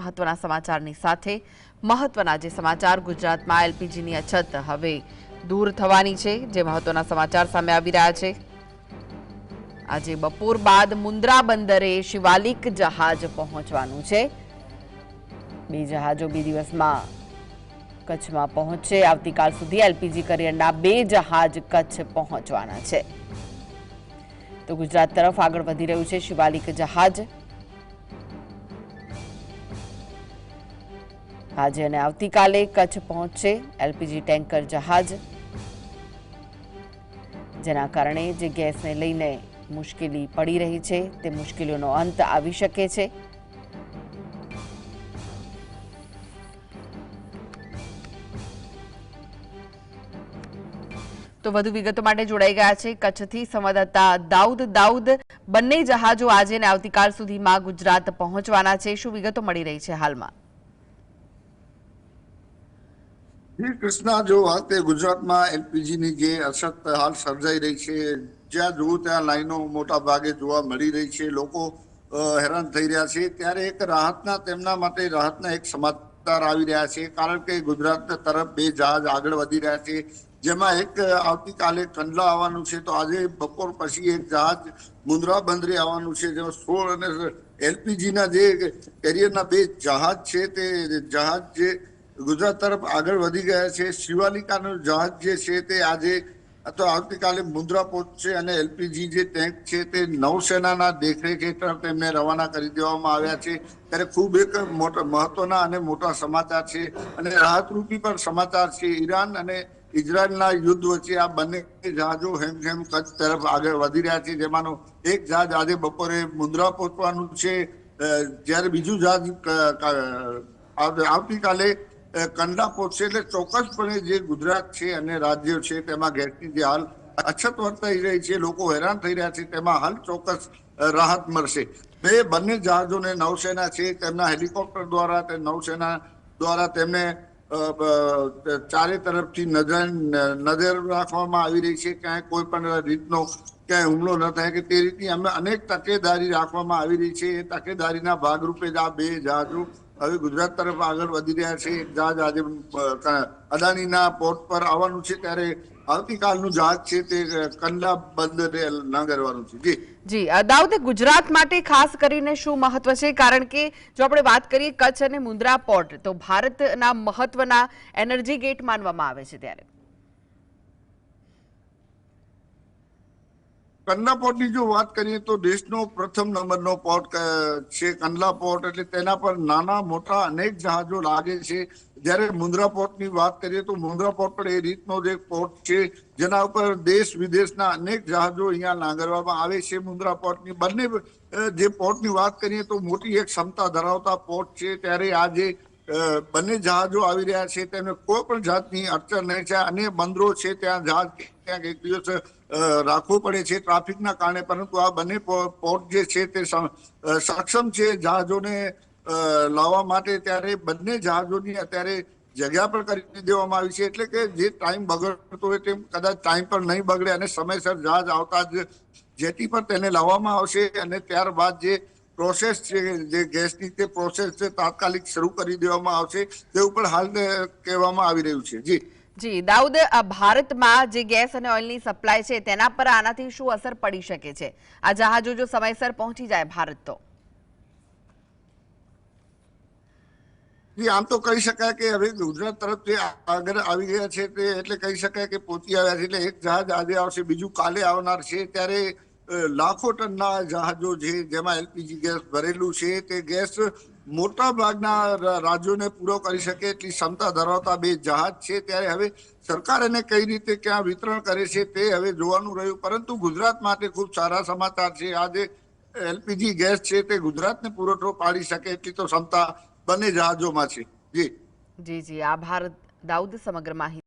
મહત્વના સમાચારની સાથે મહત્વના જે સમાચાર ગુજરાતમાં એલપીજીની અછત હવે દૂર થવાની છે જે મહત્વના સમાચાર સામે આવી રહ્યા છે। આજે બપોર બાદ મુન્દ્રા બંદરે શિવાલિક જહાજ પહોંચવાનું છે। બે જહાજો 2 દિવસમાં કચ્છમાં પહોંચશે। આવતીકાલ સુધી એલપીજી કરિયરના 2 જહાજ કચ્છ પહોંચવાના છે। તો ગુજરાત તરફ આગળ વધી રહ્યું છે શિવાલિક જહાજ। આજે અને આવતીકાલે કચ્છ પહોંચશે એલપીજી ટેન્કર જહાજ, જેના કારણે જે ગેસને લઈને મુશ્કેલી પડી રહી છે તે મુશ્કેલીઓનો અંત આવી શકે છે। તો વધુ વિગતો માટે જોડાઈ ગયા છે કચ્છથી સંવાદદાતા દાઉદ। બંને જહાજો આજે અને આવતીકાલ સુધીમાં ગુજરાત પહોંચવાના છે। શું વિગતો મળી રહી છે હાલમાં? કૃષ્ણા, જો વાત ગુજરાતમાં એલપીજીની જે અછત હાલ સર્જાઈ રહી છે, જ્યાં જુઓ ત્યાં લાઈનો મોટા ભાગે જોવા મળી રહી છે, લોકો હેરાન થઈ રહ્યા છે, ત્યારે એક રાહતના તેમના માટે રાહતના એક સમાચાર આવી રહ્યા છે, કારણ કે ગુજરાત તરફ 2 જહાજ આગળ વધી રહ્યા છે, જેમાં એક આવતીકાલે કંડલા આવવાનું છે, તો આજે બપોર પછી એક જહાજ મુન્દ્રા બંદરે આવવાનું છે, જેમાં 16 અને એલપીજીના જે કેરિયરના 2 જહાજ છે તે જહાજ જે ગુજરાત તરફ આગળ વધી ગયા છે। શિવાલિકાનું જહાજ જે છે તે આજે અથવા આવતીકાલે મુન્દ્રા પહોંચશે અને એલપીજી જે ટેન્ક છે તે નૌસેનાના દેખરેખ હેઠળ તેમને રવાના કરી દેવામાં આવ્યા છે। ત્યારે ખૂબ એક મહત્વના અને મોટા સમાચાર છે અને રાહતરૂપી પણ સમાચાર છે। ઈરાન અને ઇઝરાયલના યુદ્ધ વચ્ચે આ બંને જહાજો હેમખેમ કચ્છ તરફ આગળ વધી રહ્યા છે, જેમાંનું એક જહાજ આજે બપોરે મુન્દ્રા પહોંચવાનું છે, જ્યારે બીજું જહાજ આવતીકાલે કંડલા પહોંચશે। એટલે ચોક્કસપણે જે ગુજરાત છે અને રાજ્યો છે તેમાં ગેસની જે હાલ અછત વર્તાઈ રહી છે, લોકો હેરાન થઈ રહ્યા છે, તેમાં હાલ ચોક્કસ રાહત મળશે। બંને જહાજોને નૌસેના છે તેમના હેલિકોપ્ટર દ્વારા નૌસેના દ્વારા તેમને ચારે તરફથી નજર રાખવામાં આવી રહી છે, ક્યાંય કોઈ પણ રીતનો ક્યાંય હુમલો ન થાય કે તે રીતની અમે અનેક તકેદારી રાખવામાં આવી રહી છે। એ તકેદારીના ભાગરૂપે જ આ 2 જહાજો હવે ગુજરાત તરફ આગળ વધી રહ્યા છે। એક જહાજ આજે અદાણીના પોર્ટ પર આવવાનું છે, ત્યારે આવતીકાલનું જહાજ છે તે કંડલા બંદરે લંગરવાનું છે। જી દાઉદ, ગુજરાત માટે ખાસ કરીને શું મહત્વ છે? કારણ કે જો આપણે વાત કરીએ કચ્છ અને મુન્દ્રા પોર્ટ તો ભારતના મહત્વના એનર્જી ગેટ માનવામાં આવે છે, ત્યારે કંડલા પોર્ટની જો વાત કરીએ તો દેશનો પ્રથમ નંબરનો પોર્ટ છે કંડલા પોર્ટ, એટલે તેના પર નાના મોટા અનેક જહાજો લાગે છે। જ્યારે મુન્દ્રા પોર્ટની વાત કરીએ તો મુન્દ્રા પોર્ટ પર એ રીતનો જે પોર્ટ છે જેના ઉપર દેશ વિદેશના અનેક જહાજો અહીંયા લાંગરવામાં આવે છે। મુન્દ્રા પોર્ટની બંને જે પોર્ટની વાત કરીએ તો મોટી એક ક્ષમતા ધરાવતા પોર્ટ છે, ત્યારે આ જે બંને જહાજો આવી રહ્યા છે તેમને કોઈ પણ જાતની અડચણ નહીં છે। અન્ય બંદરો છે ત્યાં જહાજ ક્યાંક એક દિવસ રાખવું પડે છે ટ્રાફિકના કારણે, પરંતુ આ બંને પોર્ટ જે છે તે સક્ષમ છે જહાજોને લાવવા માટે। ત્યારે બંને જહાજોની અત્યારે જગ્યા પણ કરી દેવામાં આવી છે, એટલે કે જે ટાઈમ બગડતો હોય તેમ કદાચ ટાઈમ પર નહીં બગડે અને સમયસર જહાજ આવતા જ જેટી પર તેને લાવવામાં આવશે અને ત્યારબાદ જે પ્રોસેસ છે જે ગેસની તે પ્રોસેસ છે તાત્કાલિક શરૂ કરી દેવામાં આવશે, તેવું પણ હાલ કહેવામાં આવી રહ્યું છે। જી દાઉદ, ભારતમાં જે ગેસ અને ઓઇલની સપ્લાય છે તેના પર આનાથી શું અસર પડી શકે છે? આ જહાજો જો સમયસર પહોંચી જાય ભારત તો આમ તો કહી શકાય કે હવે ગુજરાત તરફ જે આગળ આવી ગયા છે તે એટલે કહી શકાય કે પહોંચી આવ્યા છે। એટલે એક જહાજ આજે આવશે, બીજું કાલે આવનાર છે, ત્યારે લાખો ટનના જહાજો છે જેમાં એલપીજી ગેસ ભરેલું છે, તે ગેસ મોટા ભાગના રાજ્યોને પૂરો કરી શકે એટલી ક્ષમતા ધરાવતા 2 જહાજ છે। ત્યારે હવે સરકાર એને કઈ રીતે ક્યાં વિતરણ કરે છે તે હવે જોવાનું રહ્યું, પરંતુ ગુજરાત માટે ખૂબ સારા સમાચાર છે। આજે એલપીજી ગેસ છે તે ગુજરાતને પુરવઠો પાડી શકે એટલી તો ક્ષમતા બંને જહાજોમાં છે। જી આભાર દાઉદ સમગ્ર માહિતી